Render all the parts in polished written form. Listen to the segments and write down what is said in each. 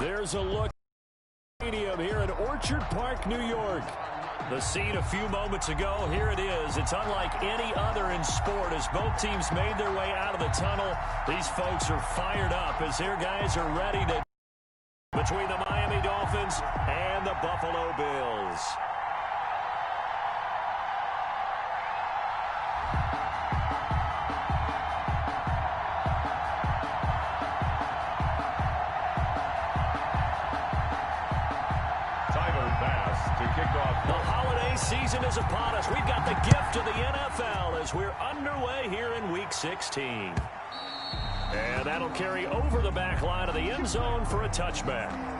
There's a look at the stadium here in Orchard Park, New York. The scene a few moments ago, here it is. It's unlike any other in sport as both teams made their way out of the tunnel. These folks are fired up as their guys are ready to between the Miami Dolphins and the Buffalo Bills. The holiday season is upon us. We've got the gift of the NFL as we're underway here in Week 16. And that'll carry over the back line of the end zone for a touchback.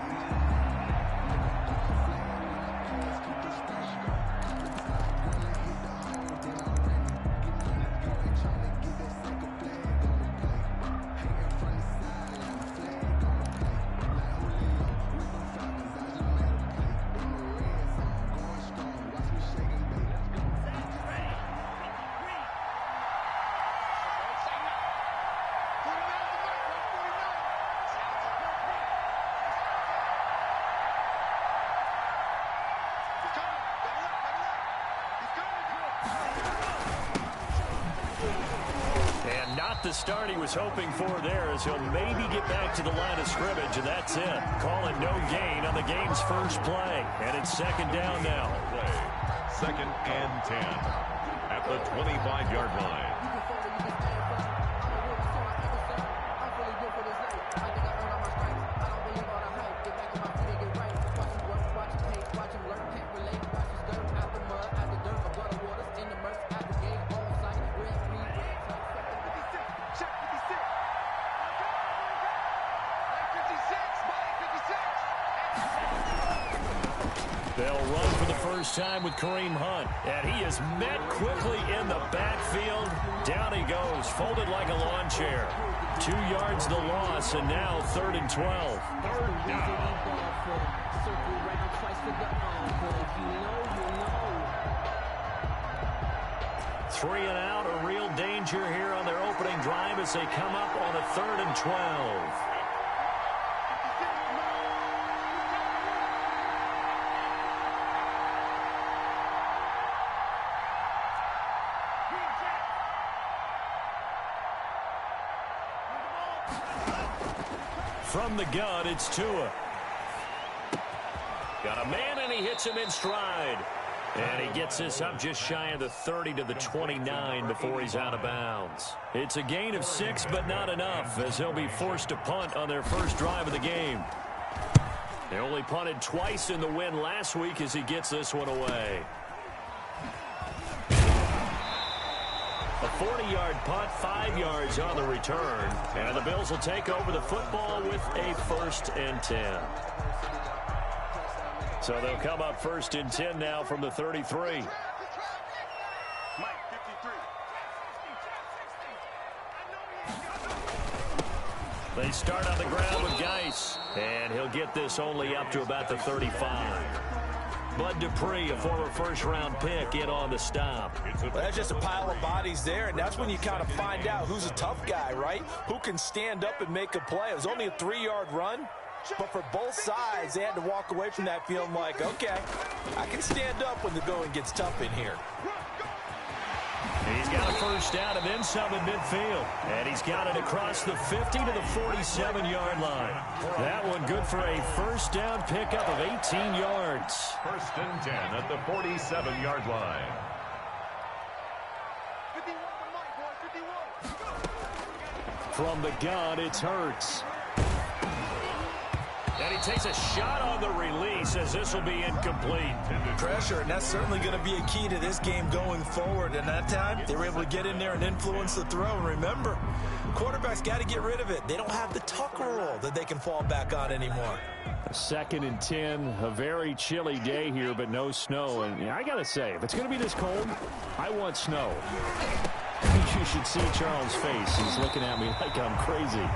The start he was hoping for there as he'll maybe get back to the line of scrimmage, and that's it. Call it no gain on the game's first play, and it's second down now. Second and 10 at the 25-yard line. They'll run for the first time with Kareem Hunt. And he is met quickly in the backfield. Down he goes, folded like a lawn chair. 2 yards the loss, and now 3rd and 12. Third down. 3 and out, a real danger here on their opening drive as they come up on a 3rd and 12. From the gun, it's Tua. Got a man, and he hits him in stride. And he gets this up just shy of the 30 to the 29 before he's out of bounds. It's a gain of 6, but not enough, as he'll be forced to punt on their first drive of the game. They only punted twice in the win last week as he gets this one away. A 40-yard punt, 5 yards on the return. And the Bills will take over the football with a 1st and 10. So they'll come up 1st and 10 now from the 33. They start on the ground with Geis. And he'll get this only up to about the 35. Bud Dupree, a former first-round pick, in on the stop. Well, that's just a pile of bodies there, and that's when you kind of find out who's a tough guy, right? Who can stand up and make a play. It was only a 3-yard run, but for both sides, they had to walk away from that feeling like, okay, I can stand up when the going gets tough in here. He's got a first down and then some in midfield. And he's got it across the 50 to the 47-yard line. That one good for a first down pickup of 18 yards. 1st and 10 at the 47-yard line. From the gun, it's Hurts. And he takes a shot on the release as this will be incomplete. Pressure, and that's certainly going to be a key to this game going forward. And that time, they were able to get in there and influence the throw. And remember, quarterbacks got to get rid of it. They don't have the Tucker roll that they can fall back on anymore. 2nd and 10, a very chilly day here, but no snow. And I got to say, if it's going to be this cold, I want snow. You should see Charles' face. He's looking at me like I'm crazy.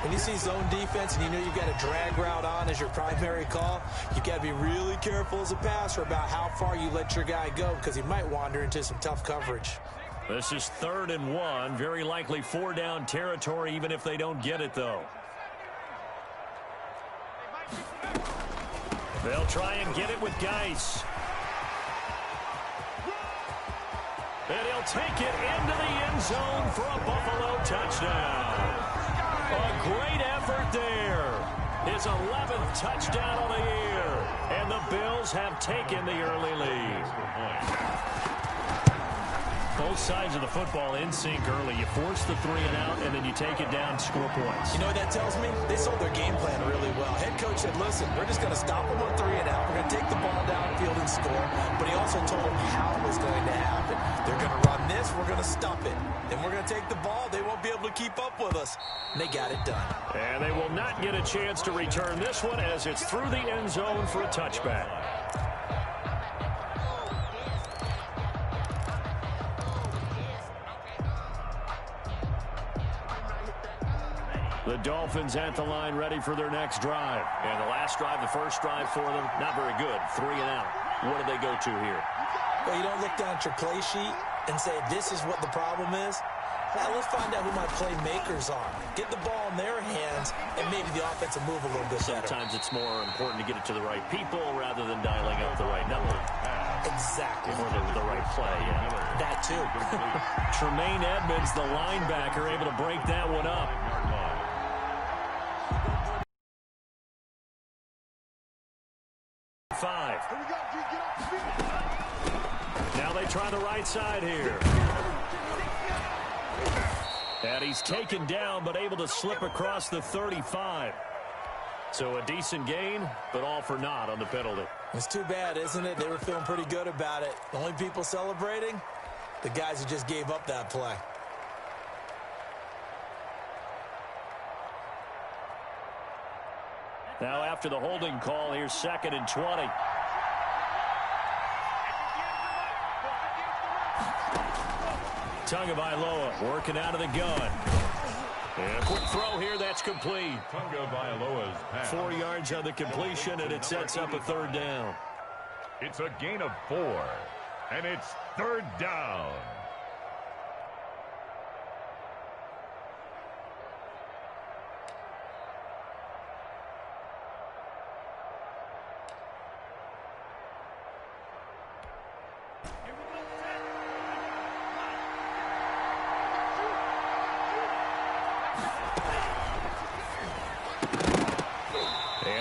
When you see zone defense and you know you've got a drag route on as your primary call, you've got to be really careful as a passer about how far you let your guy go because he might wander into some tough coverage. This is 3rd and 1. Very likely 4-down territory even if they don't get it, though. They'll try and get it with Geis. And he'll take it into the end zone for a Buffalo touchdown. A great effort there. His 11th touchdown of the year. And the Bills have taken the early lead. Both sides of the football in sync early. You force the 3 and out, and then you take it down and score points. You know what that tells me? They sold their game plan really well. Head coach said, listen, we're just going to stop them on 3 and out. We're going to take the ball downfield and score. But he also told them how it was going to happen. They're going to run this. We're going to stop it. Then we're going to take the ball. They won't be able to keep up with us. And they got it done. And they will not get a chance to return this one as it's through the end zone for a touchback. The Dolphins at the line ready for their next drive. And the last drive, the first drive for them, not very good. 3 and out. What do they go to here? Well, you don't look down at your play sheet and say, this is what the problem is. Now, let's find out who my playmakers are. Get the ball in their hands, and maybe the offense will move a little bit better. Sometimes it's more important to get it to the right people rather than dialing up the right number. Exactly. Or the right play, yeah. That, too. Tremaine Edmonds, the linebacker, able to break that one up. Now they try the right side here. And he's taken down, but able to slip across the 35. So a decent gain, but all for naught on the penalty. It's too bad, isn't it? They were feeling pretty good about it. The only people celebrating, the guys who just gave up that play. Now after the holding call, here's 2nd and 20. Tagovailoa working out of the gun. And a quick throw here, that's complete. Tagovailoa's pass. 4 yards on the completion, and it sets up a 3rd down. It's a gain of 4, and it's 3rd down.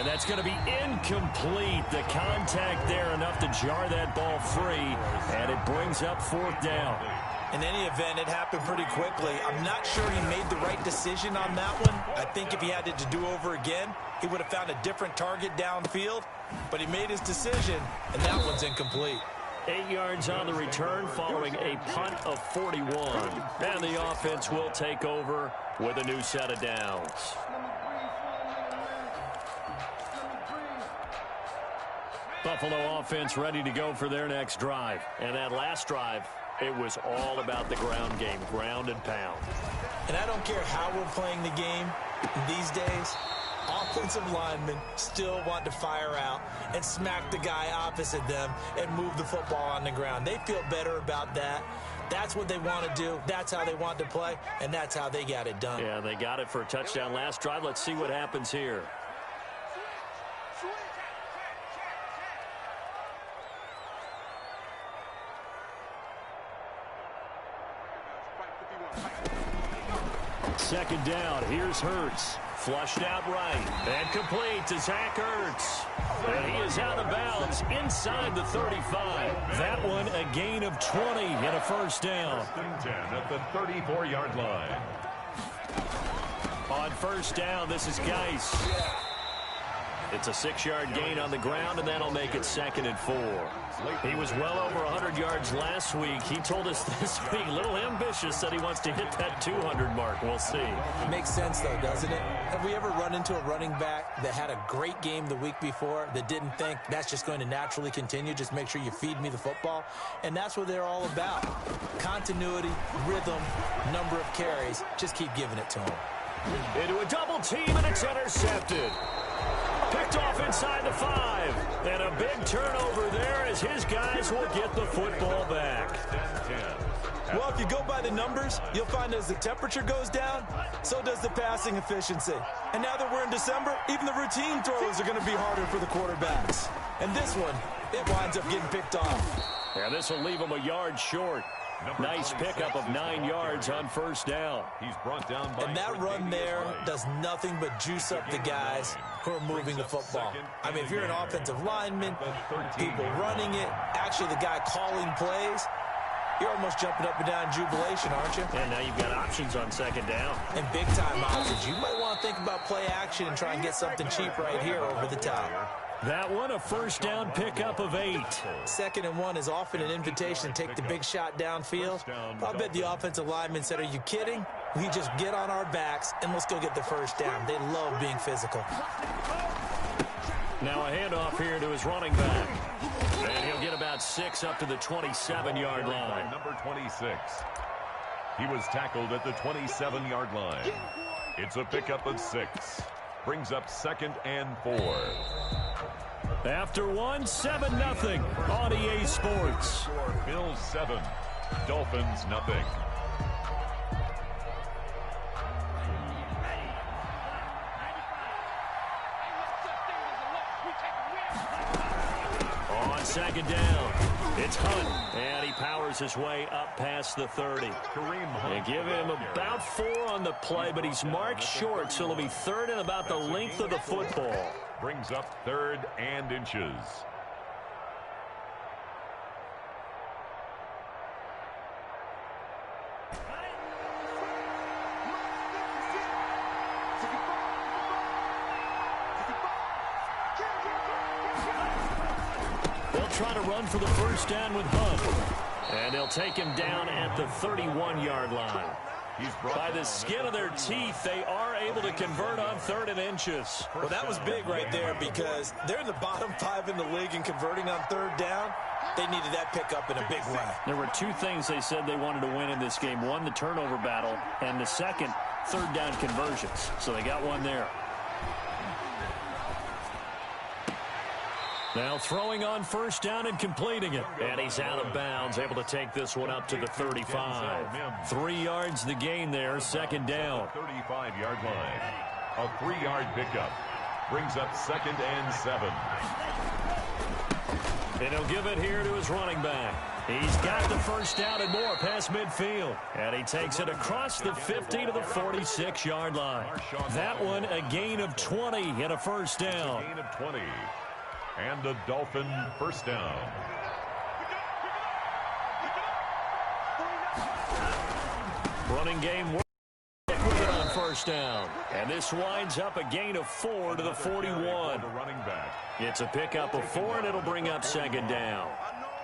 That's going to be incomplete. The contact there enough to jar that ball free, and it brings up 4th down. In any event, it happened pretty quickly. I'm not sure he made the right decision on that one. I think if he had it to do over again, he would have found a different target downfield, but he made his decision, and that one's incomplete. 8 yards on the return following a punt of 41. And the offense will take over with a new set of downs. Buffalo offense ready to go for their next drive. And that last drive, it was all about the ground game, ground and pound. And I don't care how we're playing the game these days, offensive linemen still want to fire out and smack the guy opposite them and move the football on the ground. They feel better about that. That's what they want to do. That's how they want to play, and that's how they got it done. Yeah, they got it for a touchdown last drive. Let's see what happens here. Second down. Here's Hurts. Flushed out right. And complete to Zach Ertz. And he is out of bounds inside the 35. That one a gain of 20 and a 1st down. 10 at the 34-yard line. On 1st down, this is Geis. It's a 6-yard gain on the ground, and that'll make it 2nd and 4. He was well over 100 yards last week. He told us this week, a little ambitious, that he wants to hit that 200 mark. We'll see. Makes sense, though, doesn't it? Have we ever run into a running back that had a great game the week before that didn't think that's just going to naturally continue? Just make sure you feed me the football. And that's what they're all about. Continuity, rhythm, number of carries. Just keep giving it to him. Into a double team, and it's intercepted. Picked off inside the 5. And a big turnover there as his guys will get the football back. 10-10. Well, if you go by the numbers, you'll find as the temperature goes down, so does the passing efficiency. And now that we're in December, even the routine throws are going to be harder for the quarterbacks. And this one, it winds up getting picked off. Yeah, this will leave him a yard short. Nice pickup of 9 yards on first down. He's brought down by and that run there does nothing but juice up the guys who are moving the football. I mean, if you're an offensive lineman, people running it, actually the guy calling plays, you're almost jumping up and down in jubilation, aren't you? And now you've got options on second down. And big-time options. You might want to think about play action and try and get something cheap right here over the top. That one, a first down pickup of 8. 2nd and 1 is often an invitation to take the big shot downfield. I bet the offensive lineman said, are you kidding? We just get on our backs and let's go get the first down. They love being physical. Now a handoff here to his running back. And he'll get about 6 up to the 27-yard line. Number 26. He was tackled at the 27-yard line. It's a pickup of 6. Brings up 2nd and 4. After 1, 7-0 on EA Sports. Bills 7, Dolphins nothing. On second down, it's Hunt, and he powers his way up past the 30. They give him about 4 on the play, but he's marked short, so it'll be 3rd and about the length of the football. Brings up 3rd and inches. They'll try to run for the first down with Hunt. And they'll take him down at the 31-yard line. By the skin of their teeth, they are able to convert on 3rd and inches. Well, that was big right there because they're in the bottom 5 in the league in converting on 3rd down. They needed that pickup in a big way. There were 2 things they said they wanted to win in this game. 1, the turnover battle, and the second, 3rd down conversions. So they got one there. Now throwing on first down and completing it. And he's out of bounds, able to take this one up to the 35. 3 yards the gain there, 2nd down. 35-yard line. A 3-yard pickup. Brings up 2nd and 7. And he'll give it here to his running back. He's got the first down and more past midfield. And he takes it across the 50 to the 46-yard line. That one a gain of 20 and a first down. Gain of 20. And a Dolphin first down. Running game work with it on first down. And this winds up a gain of 4 to the 41. It's a pickup of 4, and it'll bring up 2nd down.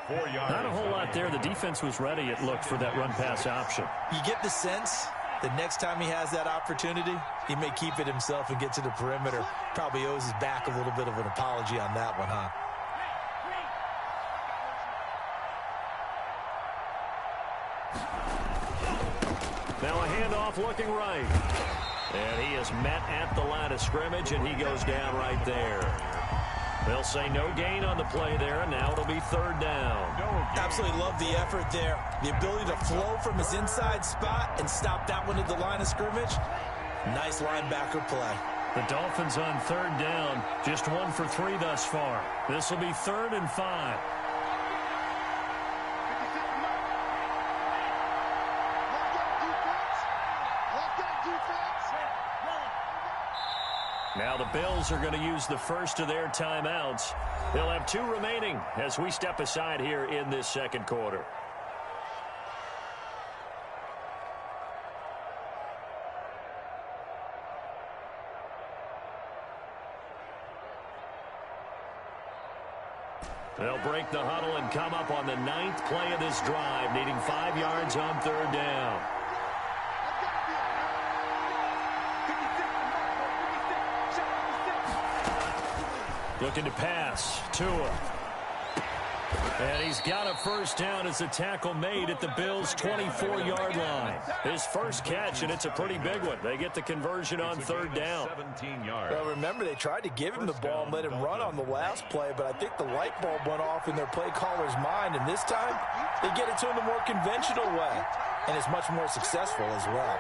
Not a whole lot there. The defense was ready, it looked, for that run-pass option. You get the sense that next time he has that opportunity, he may keep it himself and get to the perimeter. Probably owes his back a little bit of an apology on that one, huh? Now a handoff looking right. And he is met at the line of scrimmage, and he goes down right there. They'll say no gain on the play there, and now it'll be 3rd down. Absolutely love the effort there. The ability to flow from his inside spot and stop that one at the line of scrimmage. Nice linebacker play. The Dolphins on 3rd down, just 1 for 3 thus far. This will be 3rd and 5. Now the Bills are going to use the first of their timeouts. They'll have 2 remaining as we step aside here in this 2nd quarter. They'll break the huddle and come up on the 9th play of this drive, needing 5 yards on 3rd down. Looking to pass. Tua. And he's got a first down as a tackle made at the Bills' 24-yard line. His first catch, and it's a pretty big one. They get the conversion on third down. 17 yards. Well, remember, they tried to give him the ball and let him run on the last play, but I think the light bulb went off in their play caller's mind, and this time they get it to him the more conventional way, and it's much more successful as well.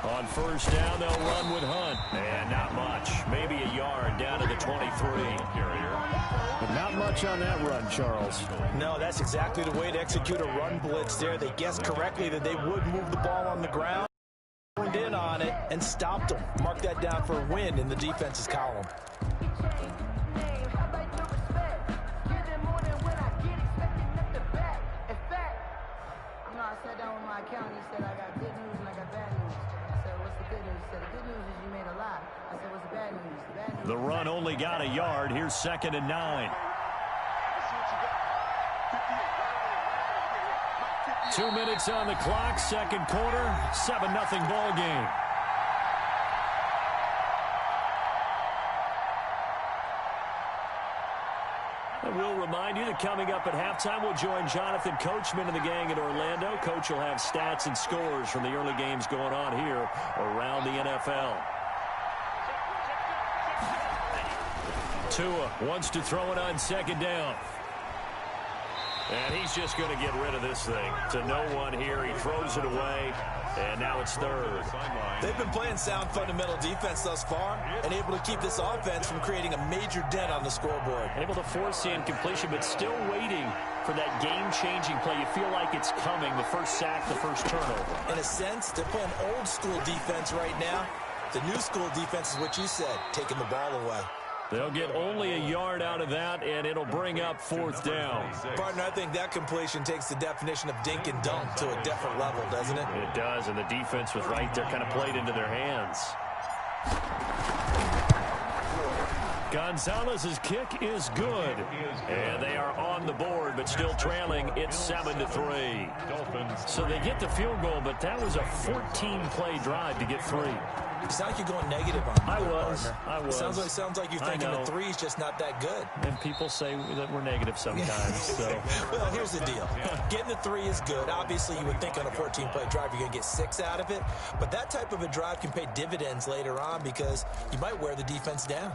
On first down, they'll run with Hunt. And not much. Maybe a yard down to the 23. But not much on that run, Charles. No, that's exactly the way to execute a run blitz there. They guessed correctly that they would move the ball on the ground, turned in on it, and stopped them. Mark that down for a win in the defense's column. I sat down with my accountant. He said, I got good news and I got bad news. I said, what's the good news? He said, the good news is you made a lot. I said, what's the bad news? The bad news. The run only got a yard. Here's 2nd and 9. 2 minutes on the clock, second quarter, 7-0 ball game. And we'll remind you that coming up at halftime, we'll join Jonathan Coachman and the gang in Orlando. Coach will have stats and scores from the early games going on here around the NFL. Tua wants to throw it on second down. And he's just going to get rid of this thing. To no one here. He throws it away. And now it's third. They've been playing sound fundamental defense thus far and able to keep this offense from creating a major dent on the scoreboard. Able to force the incompletion, but still waiting for that game-changing play. You feel like it's coming. The first sack, the first turnover. In a sense, they're playing old-school defense right now. The new-school defense is what you said, taking the ball away. They'll get only a yard out of that, and it'll bring up fourth down. Partner, I think that completion takes the definition of dink and dunk to a different level, doesn't it? It does, and the defense was right there, kind of played into their hands. Gonzalez's kick is good. And they are on the board, but still trailing. It's 7-3. So they get the field goal, but that was a 14-play drive to get 3. You sound like you're going negative on me. I was. Sounds like you're thinking the 3's just not that good. And people say that we're negative sometimes. So. Well, here's the deal. Getting the 3 is good. Obviously, you would think on a 14-play drive you're going to get 6 out of it. But that type of a drive can pay dividends later on because you might wear the defense down.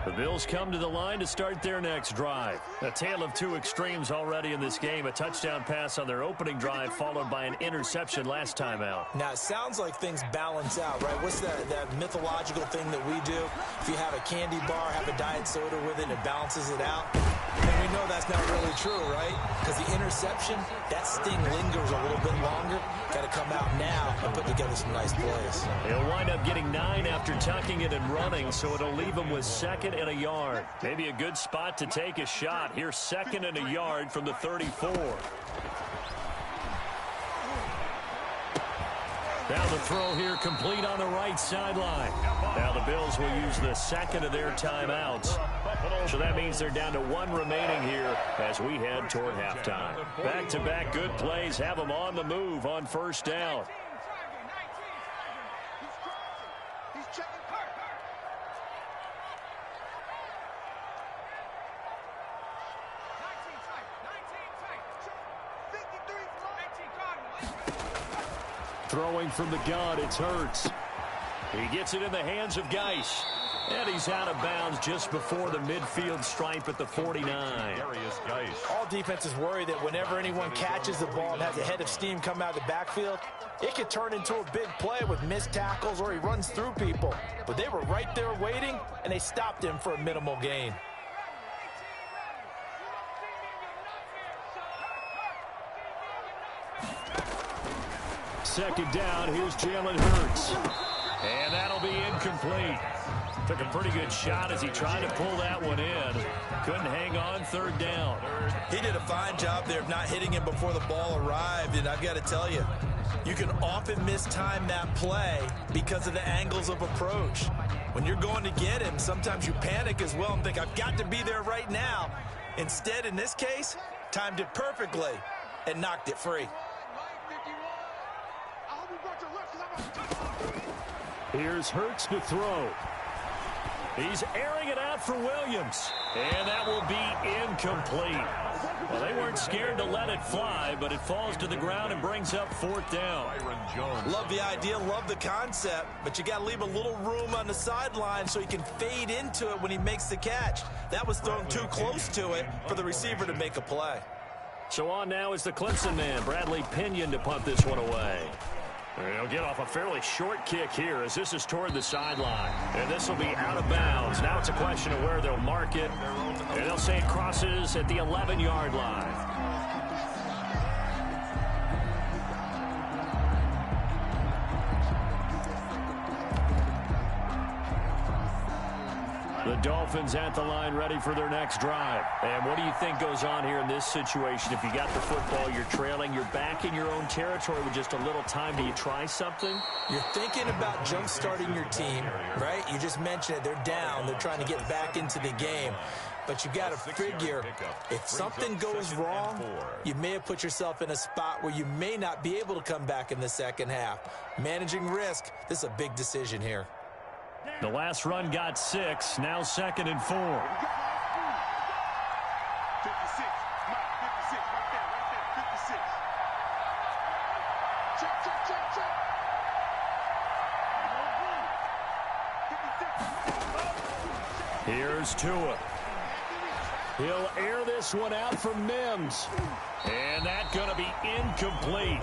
The Bills come to the line to start their next drive. A tale of two extremes already in this game. A touchdown pass on their opening drive followed by an interception last time out. Now, it sounds like things balance out, right? What's that mythological thing that we do? If you have a candy bar, have a diet soda with it, it balances it out. And we know that's not really true, right? Because the interception, that sting lingers a little bit longer. Got to come out now and put together some nice plays. He'll wind up getting 9 after tucking it and running, so it'll leave him with 2nd and a yard. Maybe a good spot to take a shot. Here's 2nd and a yard from the 34. Now the throw here complete on the right sideline. Now the Bills will use the 2nd of their timeouts. So that means they're down to 1 remaining here as we head toward halftime. Back-to-back good plays have them on the move on first down. Throwing from the gun, it's Hurts. He gets it in the hands of Geis. And he's out of bounds just before the midfield stripe at the 49. All defenses worry that whenever anyone catches the ball and has a head of steam come out of the backfield, it could turn into a big play with missed tackles or he runs through people. But they were right there waiting, and they stopped him for a minimal gain. Second down, here's Jalen Hurts. And that'll be incomplete. Took a pretty good shot as he tried to pull that one in. Couldn't hang on third down. He did a fine job there of not hitting him before the ball arrived, and I've got to tell you, you can often mistime that play because of the angles of approach. When you're going to get him, sometimes you panic as well and think, I've got to be there right now. Instead, in this case, timed it perfectly and knocked it free. Here's Hurts to throw. He's airing it out for Williams. And that will be incomplete. Well, they weren't scared to let it fly, but it falls to the ground and brings up 4th down. Love the idea, love the concept, but you got to leave a little room on the sideline so he can fade into it when he makes the catch. That was thrown too close to it for the receiver to make a play. So on now is the Clemson man, Bradley Pinion, to punt this one away. He'll get off a fairly short kick here as this is toward the sideline. And this will be out of bounds. Now it's a question of where they'll mark it. And they'll say it crosses at the 11-yard line. The Dolphins at the line ready for their next drive. And what do you think goes on here in this situation? If you got the football, you're trailing, you're back in your own territory with just a little time. Do you try something? You're thinking about jump-starting your team, right? You just mentioned it. They're down. They're trying to get back into the game. But you got to figure, if something goes wrong, you may have put yourself in a spot where you may not be able to come back in the second half. Managing risk, this is a big decision here. The last run got 6, now 2nd and 4. 56, right there, 56. Check. 56. Here's Tua. He'll air this one out for Mims. And that's going to be incomplete.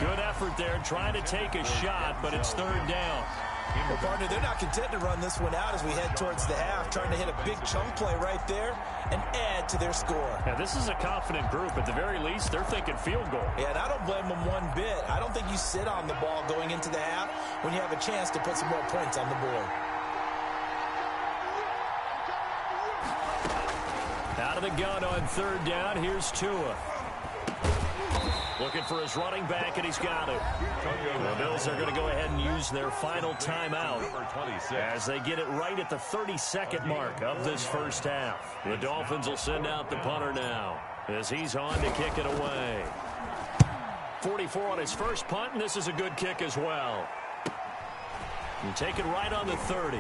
Good effort there, trying to take a shot, but it's 3rd down. Well, partner, they're not content to run this one out as we head towards the half, trying to hit a big chunk play right there and add to their score. Now, this is a confident group. At the very least, they're thinking field goal. Yeah, and I don't blame them one bit. I don't think you sit on the ball going into the half when you have a chance to put some more points on the board. Out of the gun on 3rd down, here's Tua. Looking for his running back, and he's got it. The Bills are going to go ahead and use their final timeout as they get it right at the 32nd mark of this first half. The Dolphins will send out the punter now as he's on to kick it away. 44 on his first punt, and this is a good kick as well. And take it right on the 30.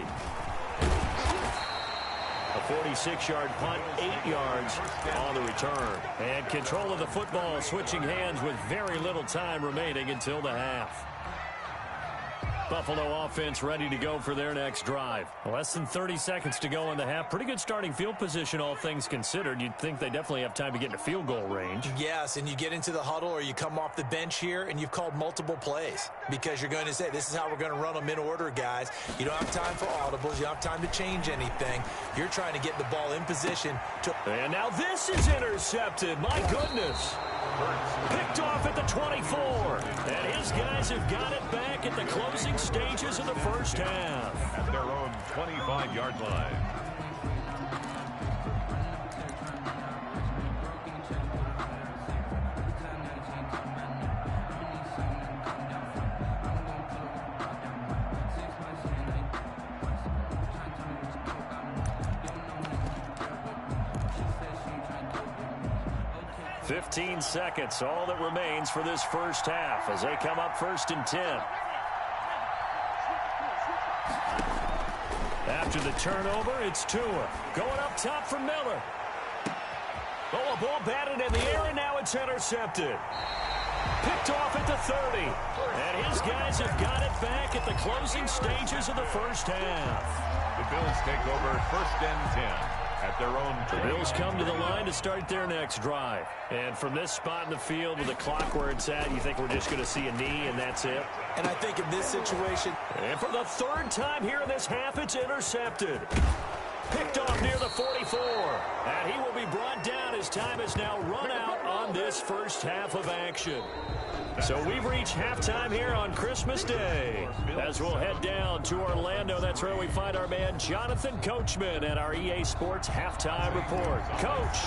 A 46-yard punt, 8 yards on the return. And control of the football, switching hands with very little time remaining until the half. Buffalo offense ready to go for their next drive. Less than 30 seconds to go in the half. Pretty good starting field position, all things considered. You'd think they definitely have time to get into field goal range. Yes, and you get into the huddle or you come off the bench here and you've called multiple plays because you're going to say, this is how we're going to run them in order, guys. You don't have time for audibles. You don't have time to change anything. You're trying to get the ball in position to... And now this is intercepted. My goodness. Picked off at the 24. And his guys have got it back at the closing stages of the first half. At their own 25-yard line. "15 seconds, all that remains for this first half as they come up 1st and 10. After the turnover, it's Tua. Going up top for Miller. Oh, a ball batted in the air, and now it's intercepted. Picked off at the 30. And his guys have got it back at the closing stages of the first half. The Bills take over 1st and 10. At their own. The Bills come to the line to start their next drive. And from this spot in the field with the clock where it's at, you think we're just going to see a knee and that's it? And I think in this situation... And for the 3rd time here in this half, it's intercepted. Picked off near the 44. And he will be brought down as time has now run out on this first half of action. So we've reached halftime here on Christmas Day. As we'll head down to Orlando, that's where we find our man Jonathan Coachman at our EA Sports Halftime Report. Coach.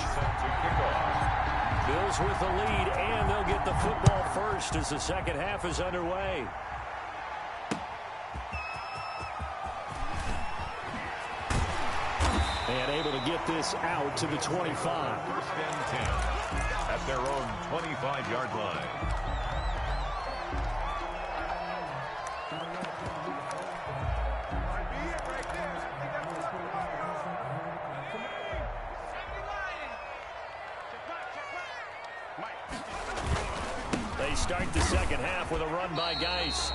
Bills with the lead, and they'll get the football first as the second half is underway. And able to get this out to the 25. 1st and 10 at their own 25-yard line. start the second half with a run by Geis.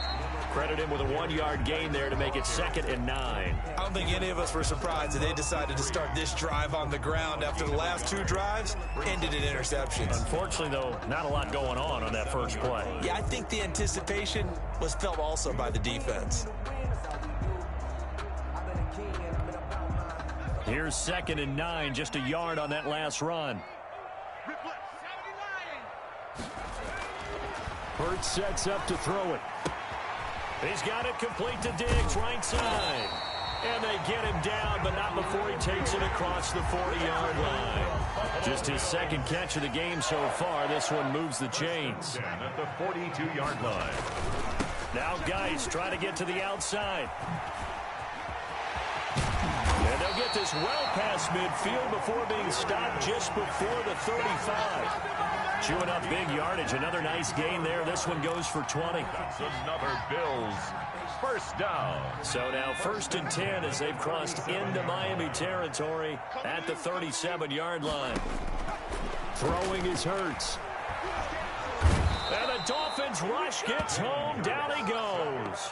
Credit him with a 1-yard gain there to make it 2nd and 9. I don't think any of us were surprised that they decided to start this drive on the ground after the last 2 drives ended in interceptions. Unfortunately, though, not a lot going on that first play. Yeah, I think the anticipation was felt also by the defense. Here's 2nd and 9, just a yard on that last run. Hurts sets up to throw it. He's got it complete to Diggs, right side. And they get him down, but not before he takes it across the 40-yard line. Just his 2nd catch of the game so far. This one moves the chains. At the 42-yard line. Now Geis trying to get to the outside. And they'll get this well past midfield before being stopped just before the 35. Chewing up big yardage. Another nice gain there. This one goes for 20. That's another Bills first down. So now 1st and 10 as they've crossed into Miami territory at the 37-yard line. Throwing is Hurts. And the Dolphins rush gets home. Down he goes.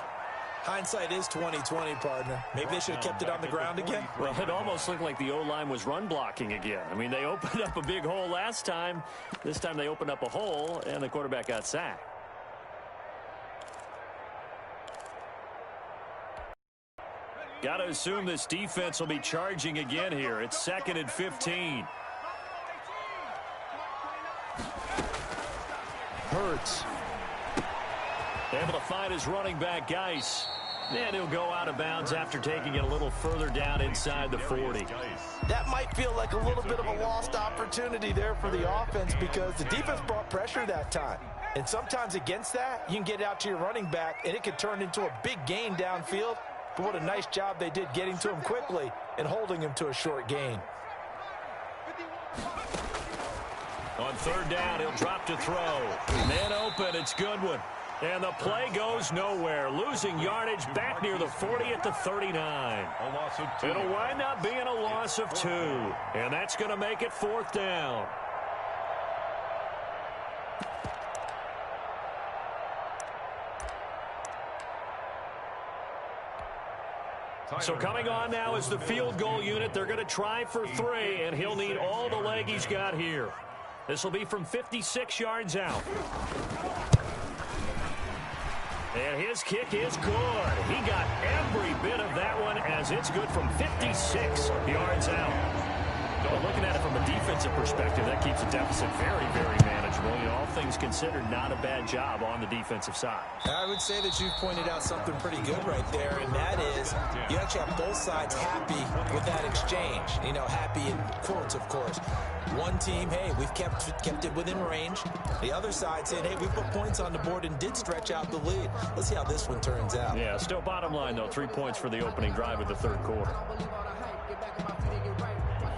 Hindsight is 20/20, partner. Maybe they should have kept it on the ground again. Well, it almost looked like the O-line was run blocking again. I mean, they opened up a big hole last time. This time they opened up a hole, and the quarterback got sacked. Got to assume this defense will be charging again here. It's 2nd and 15. Hurts. Able to find his running back, Geis. And he'll go out of bounds after taking it a little further down inside the 40. That might feel like a little bit of a lost opportunity there for the offense because the defense brought pressure that time. And sometimes against that, you can get out to your running back, and it could turn into a big gain downfield. But what a nice job they did getting to him quickly and holding him to a short gain. On 3rd down, he'll drop to throw. Man open, it's Goodwin. And the play goes nowhere. Losing yardage back near the 40 at the 39. A loss of 2. It'll wind up being a loss of 2. And that's going to make it 4th down. So coming on now is the field goal unit. They're going to try for 3, and he'll need all the leg he's got here. This will be from 56 yards out. And his kick is good. He got every bit of that one as it's good from 56 yards out. But looking at it from a defensive perspective, that keeps the deficit very, very manageable. You know, all things considered, not a bad job on the defensive side. I would say that you've pointed out something pretty good right there, and that is you actually have both sides happy with that exchange. You know, happy in quotes, of course. One team, hey, we've kept it within range. The other side saying, hey, we put points on the board and did stretch out the lead. Let's see how this one turns out. Yeah, still bottom line, though, 3 points for the opening drive of the 3rd quarter.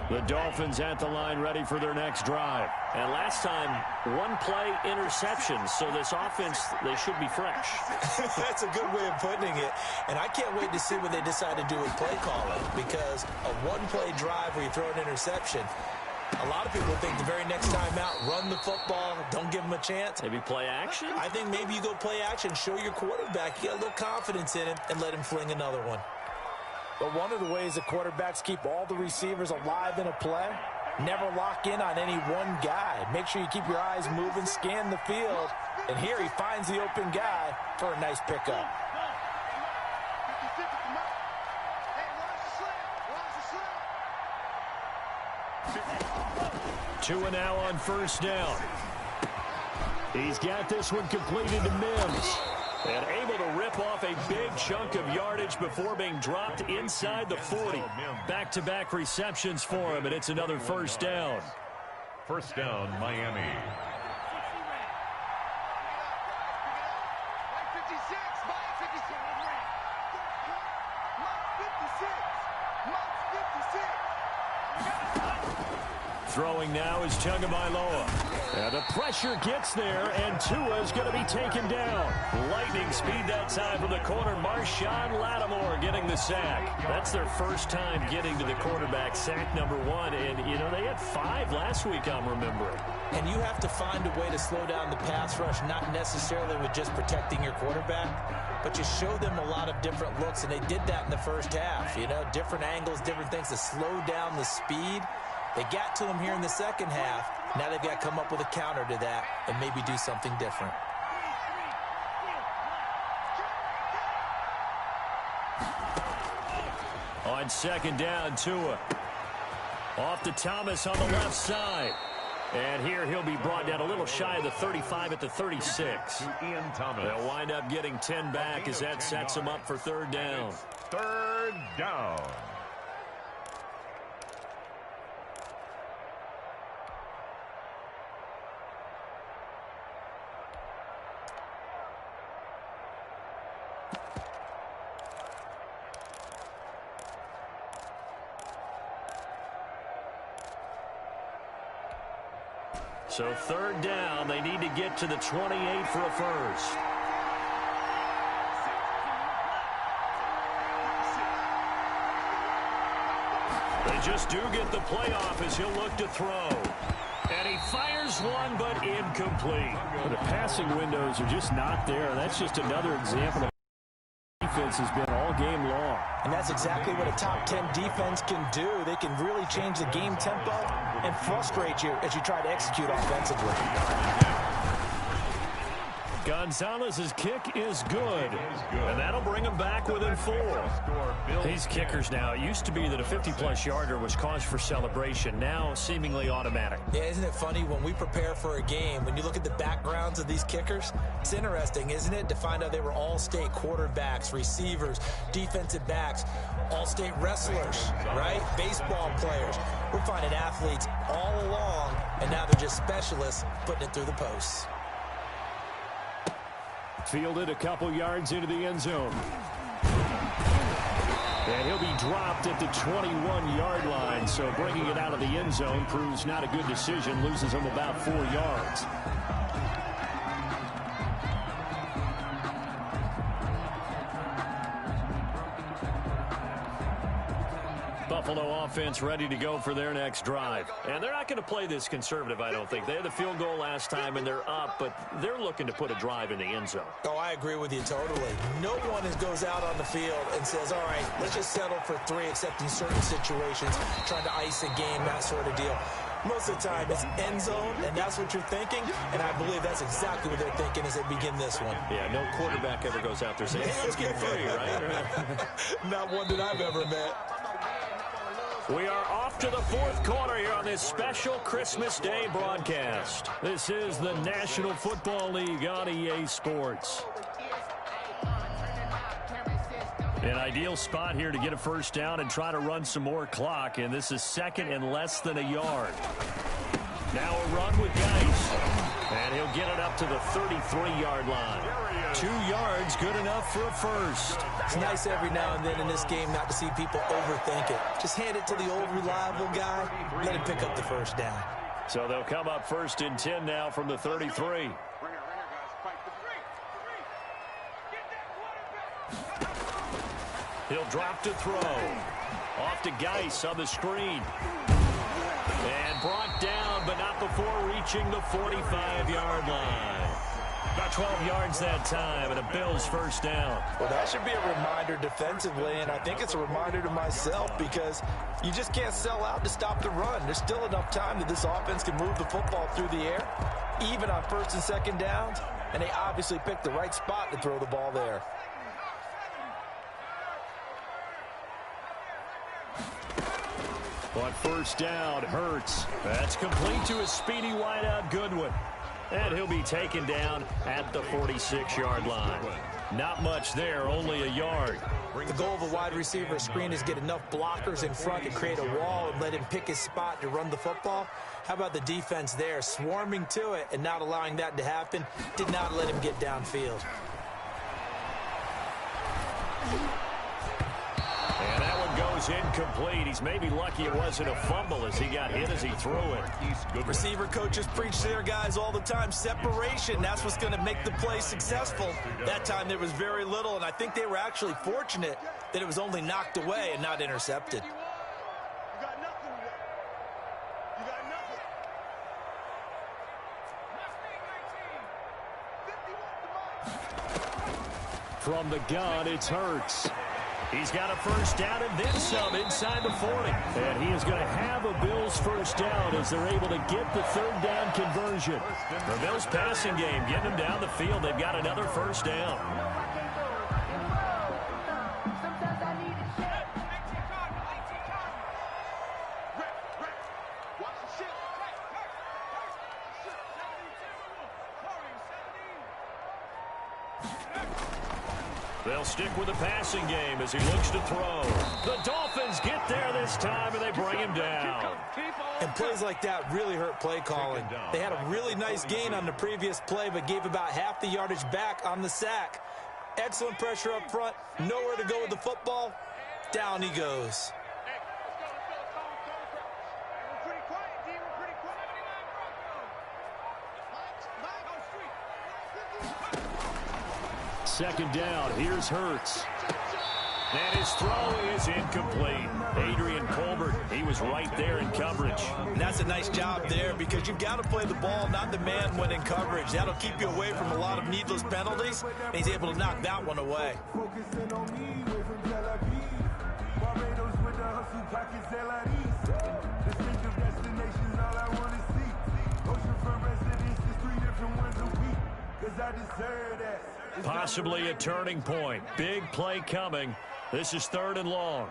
The Dolphins at the line ready for their next drive. And last time, 1-play interception. So this offense, they should be fresh. That's a good way of putting it. And I can't wait to see what they decide to do with play calling. Because a 1-play drive where you throw an interception, a lot of people think the very next time out, run the football, don't give them a chance. Maybe play action? I think maybe you go play action, show your quarterback, you get a little confidence in him, and let him fling another one. But one of the ways the quarterbacks keep all the receivers alive in a play, never lock in on any one guy. Make sure you keep your eyes moving, scan the field. And here he finds the open guy for a nice pickup. 2 and now on 1st down. He's got this one completed to Mims. And able to rip off a big chunk of yardage before being dropped inside the 40. Back-to-back receptions for him, and it's another 1st down. 1st down, Miami. Throwing now is Tagovailoa. And the pressure gets there, and Tua's going to be taken down. Lightning speed that time from the corner. Marshawn Lattimore getting the sack. That's their first time getting to the quarterback, sack number 1. And, you know, they had 5 last week, I'm remembering. And you have to find a way to slow down the pass rush, not necessarily with just protecting your quarterback, but you show them a lot of different looks, and they did that in the first half. You know, different angles, different things to slow down the speed. They got to him here in the second half. Now they've got to come up with a counter to that and maybe do something different. On second down, Tua. Off to Thomas on the left side. And here he'll be brought down a little shy of the 35 at the 36. Ian Thomas. They'll wind up getting 10 back as that sets them up for third down. Third down. So third down, they need to get to the 28 for a first. They just do get the playoff as he'll look to throw. And he fires one, but incomplete. Well, the passing windows are just not there. That's just another example of defense has been all game long. And that's exactly what a top 10 defense can do. They can really change the game tempo and frustrate you as you try to execute offensively. Gonzalez's kick is good, and that'll bring him back within 4. These kickers now, it used to be that a 50-plus yarder was cause for celebration, now seemingly automatic. Yeah, isn't it funny when we prepare for a game, when you look at the backgrounds of these kickers, it's interesting, isn't it, to find out they were all-state quarterbacks, receivers, defensive backs, all-state wrestlers, right? Baseball players. We're finding athletes all along, and now they're just specialists putting it through the posts. Fielded a couple yards into the end zone. And he'll be dropped at the 21-yard line, so bringing it out of the end zone proves not a good decision, loses him about 4 yards. Buffalo offense ready to go for their next drive. And they're not going to play this conservative, I don't think. They had the field goal last time, and they're up, but they're looking to put a drive in the end zone. Oh, I agree with you totally. No one goes out on the field and says, all right, let's just settle for 3, except in certain situations, trying to ice a game, that sort of deal. Most of the time, it's end zone, and that's what you're thinking, and I believe that's exactly what they're thinking as they begin this one. Yeah, no quarterback ever goes out there saying, hey, let's get 3, right? Not one that I've ever met. We are off to the 4th quarter here on this special Christmas Day broadcast. This is the National Football League on EA Sports. An ideal spot here to get a first down and try to run some more clock, and this is second and less than a yard. Now a run with Geis, and he'll get it up to the 33-yard line. 2 yards, good enough for a first. It's nice every now and then in this game not to see people overthink it. Just hand it to the old reliable guy, let him pick up the first down. So they'll come up 1st and 10 now from the 33. He'll drop to throw. Off to Geis on the screen. And brought down, but not before reaching the 45-yard line. About 12 yards that time, and a Bills first down. Well, that should be a reminder defensively, and I think it's a reminder to myself because you just can't sell out to stop the run. There's still enough time that this offense can move the football through the air, even on 1st and 2nd downs, and they obviously picked the right spot to throw the ball there. On first down, Hurts. That's complete to a speedy wideout, Goodwin. And he'll be taken down at the 46-yard line. Not much there, only a yard. The goal of a wide receiver screen is get enough blockers in front to create a wall and let him pick his spot to run the football. How about the defense there, swarming to it and not allowing that to happen? Did not let him get downfield. And that one goes is incomplete. He's maybe lucky it wasn't a fumble as he got hit as he threw it. Receiver coaches preach to their guys all the time. Separation, that's what's going to make the play successful. That time there was very little, and I think they were actually fortunate that it was only knocked away and not intercepted. From the gun, it's Hurts. He's got a first down and then some inside the 40. And he is going to have a Bills first down as they're able to get the third down conversion. The Bills passing game getting them down the field. They've got another first down. They'll stick with the passing game as he looks to throw. The Dolphins get there this time, and they bring him down. And plays like that really hurt play calling. They had a really nice gain on the previous play, but gave about half the yardage back on the sack. Excellent pressure up front. Nowhere to go with the football. Down he goes. Second down, here's Hurts. And his throw is incomplete. Adrian Colbert, he was right there in coverage. And that's a nice job there because you've got to play the ball, not the man when in coverage. That'll keep you away from a lot of needless penalties, and he's able to knock that one away. Possibly a turning point. Big play coming. This is 3rd and long.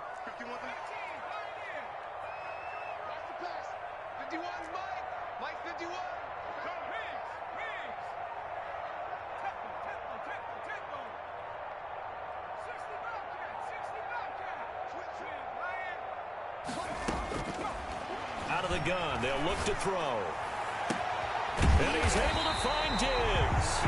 Out of the gun, they'll look to throw. And he's able to find Diggs.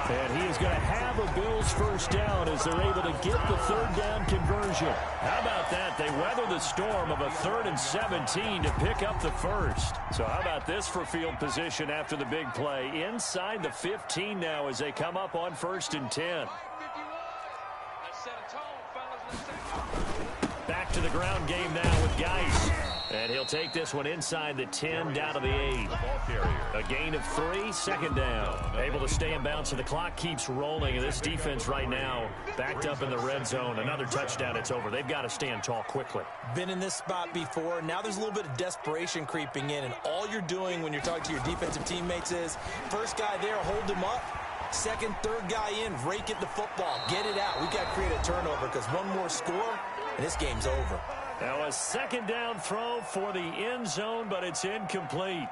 And he is going to have a Bills first down as they're able to get the third down conversion. How about that? They weather the storm of a 3rd and 17 to pick up the first. So how about this for field position after the big play? Inside the 15 now as they come up on 1st and 10. Back to the ground game now with Geis. And he'll take this one inside the 10 down to the 8. A gain of 3, 2nd down. Able to stay in bounds, so the clock keeps rolling. And this defense right now backed up in the red zone. Another touchdown, it's over. They've got to stand tall quickly. Been in this spot before. Now there's a little bit of desperation creeping in. And all you're doing when you're talking to your defensive teammates is, first guy there, hold him up. Second, third guy in, rake at the football. Get it out. We've got to create a turnover because one more score, and this game's over. Now a 2nd down throw for the end zone, but it's incomplete.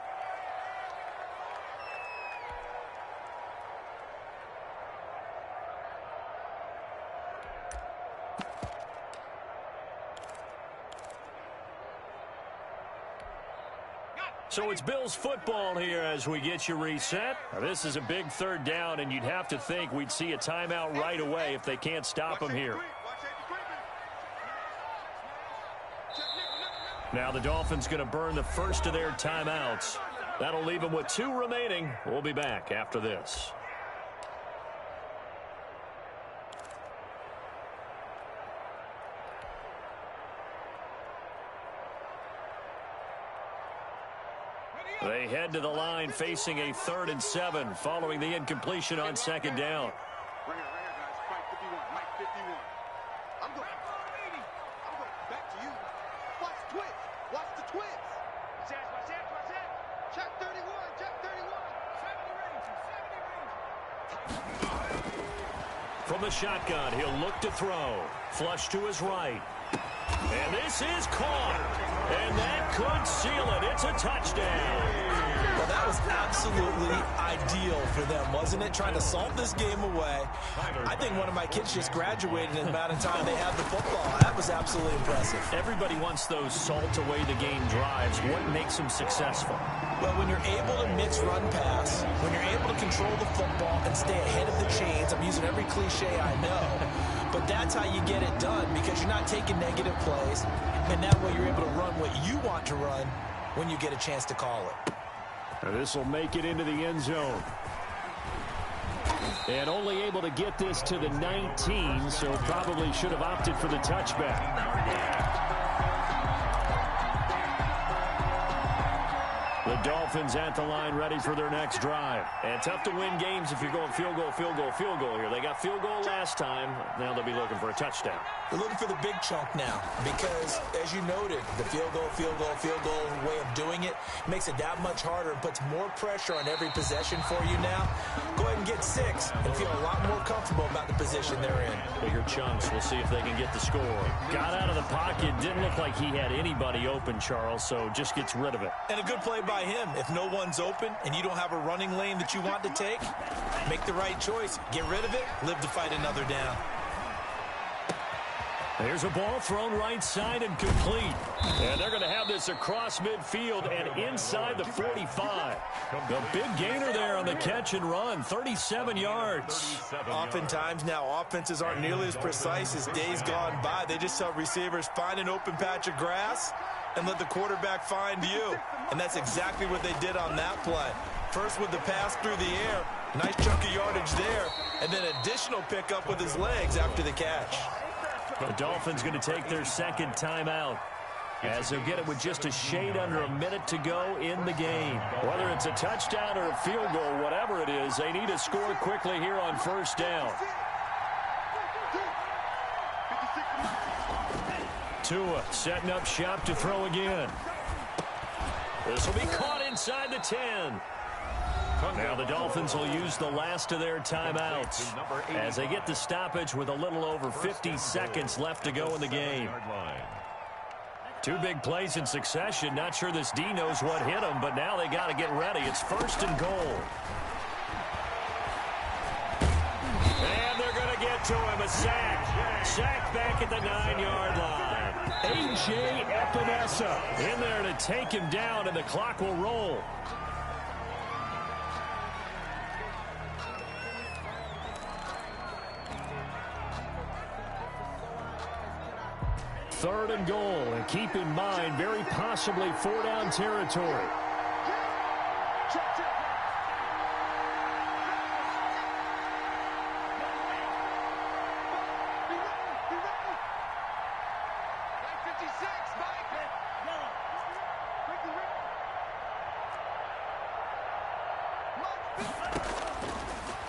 So it's Bills football here as we get you reset. Now this is a big 3rd down, and you'd have to think we'd see a timeout right away if they can't stop him here. Now the Dolphins going to burn the first of their timeouts. That'll leave them with 2 remaining. We'll be back after this. They head to the line facing a 3rd and 7 following the incompletion on 2nd down. Right here, guys. Mike 51. Mike 51. I'm going back to you. Watch the twitch. Watch the twitch. Watch it. Check 31. Check 31. 70 range. From the shotgun, he'll look to throw. Flush to his right. And this is caught. And that could seal it. It's a touchdown. Well, that was absolutely ideal for them, wasn't it? Trying to salt this game away. I think one of my kids just graduated in the amount of time they had the football. That was absolutely impressive. Everybody wants those salt away the game drives. What makes them successful? Well, when you're able to mix run pass, when you're able to control the football and stay ahead of the chains, I'm using every cliche I know, But that's how you get it done, because you're not taking negative plays, and that way you're able to run what you want to run when you get a chance to call it. And this will make it into the end zone. And only able to get this to the 19, so probably should have opted for the touchback. The Dolphins at the line ready for their next drive. And tough to win games if you're going field goal, field goal, field goal here. They got field goal last time. Now they'll be looking for a touchdown. They're looking for the big chunk now because, as you noted, the field goal, field goal, field goal way of doing it makes it that much harder and puts more pressure on every possession for you now. Go ahead and get 6 and feel a lot more comfortable about the position they're in. Bigger chunks. We'll see if they can get the score. Got out of the pocket. Didn't look like he had anybody open, Charles, so just gets rid of it. And a good play by him. If no one's open and you don't have a running lane that you want to take, make the right choice. Get rid of it. Live to fight another down. There's a ball thrown right side and complete. And they're going to have this across midfield and inside the 45. The big gainer there on the catch and run, 37 yards. Oftentimes now offenses aren't nearly as precise as days gone by. They just tell receivers, find an open patch of grass and let the quarterback find you. And that's exactly what they did on that play. First with the pass through the air, nice chunk of yardage there, and then additional pickup with his legs after the catch. The Dolphins going to take their second timeout as they'll get it with just a shade under a minute to go in the game. Whether it's a touchdown or a field goal, whatever it is, they need to score quickly here on first down. Tua setting up shop to throw again. This will be caught inside the 10. Now the Dolphins will use the last of their timeouts as they get the stoppage with a little over 50 seconds left to go in the game. 2 big plays in succession. Not sure this D knows what hit him, but now they got to get ready. It's first and goal. And they're going to get to him. A sack. Sack back at the 9-yard line. A.J. Epinesa in there to take him down, and the clock will roll. Third and goal, and keep in mind, very possibly 4-down territory.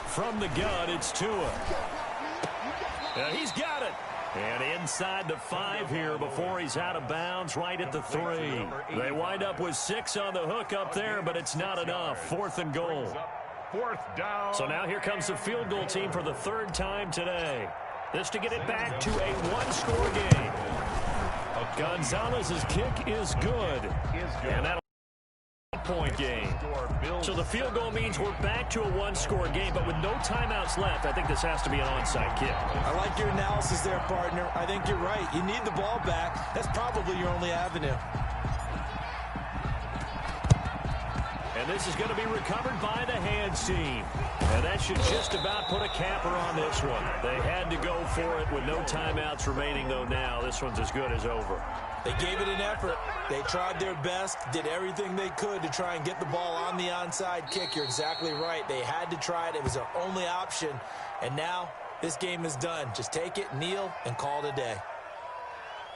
From the gun, it's Tua. He's got it. And inside the 5 here before he's out of bounds, right at the 3. They wind up with 6 on the hook up there, but it's not enough. 4th and goal. 4th down. So now here comes the field goal team for the 3rd time today. This to get it back to a 1-score game. Gonzalez's kick is good. And that'll point game. So the field goal means we're back to a 1-score game, but with no timeouts left, I think this has to be an onside kick. I like your analysis there, partner. I think you're right. You need the ball back. That's probably your only avenue. And this is going to be recovered by the hands team. And that should just about put a capper on this one. They had to go for it with no timeouts remaining, though now this one's as good as over. They gave it an effort. They tried their best, did everything they could to try and get the ball on the onside kick. You're exactly right. They had to try it. It was their only option. And now this game is done. Just take it, kneel, and call it a day.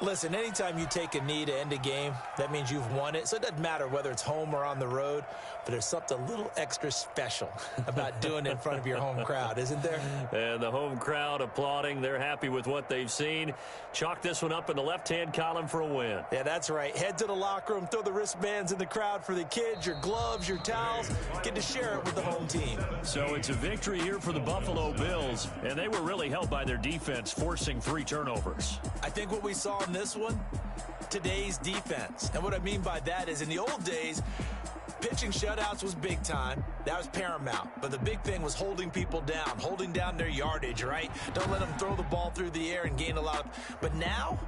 Listen, anytime you take a knee to end a game, that means you've won it. So it doesn't matter whether it's home or on the road, but there's something a little extra special about doing it in front of your home crowd, isn't there? And the home crowd applauding. They're happy with what they've seen. Chalk this one up in the left-hand column for a win. Yeah, that's right. Head to the locker room, throw the wristbands in the crowd for the kids, your gloves, your towels. Get to share it with the home team. So it's a victory here for the Buffalo Bills, and they were really helped by their defense, forcing 3 turnovers. I think what we saw in this one, today's defense. And what I mean by that is in the old days, pitching shutouts was big time. That was paramount. But the big thing was holding people down, holding down their yardage, right? Don't let them throw the ball through the air and gain a lot of... But now,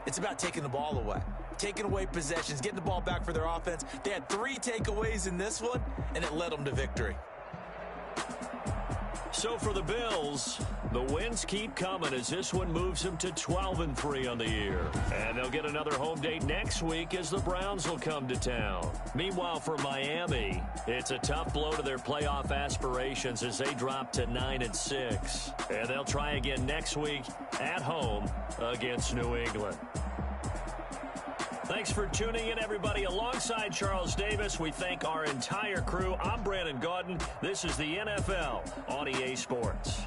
it's about taking the ball away. Taking away possessions, getting the ball back for their offense. They had 3 takeaways in this one, and it led them to victory. So for the Bills, the wins keep coming as this one moves them to 12-3 on the year. And they'll get another home date next week as the Browns will come to town. Meanwhile, for Miami, it's a tough blow to their playoff aspirations as they drop to 9-6. And they'll try again next week at home against New England. Thanks for tuning in, everybody. Alongside Charles Davis, we thank our entire crew. I'm Brandon Gaudin. This is the NFL on EA Sports.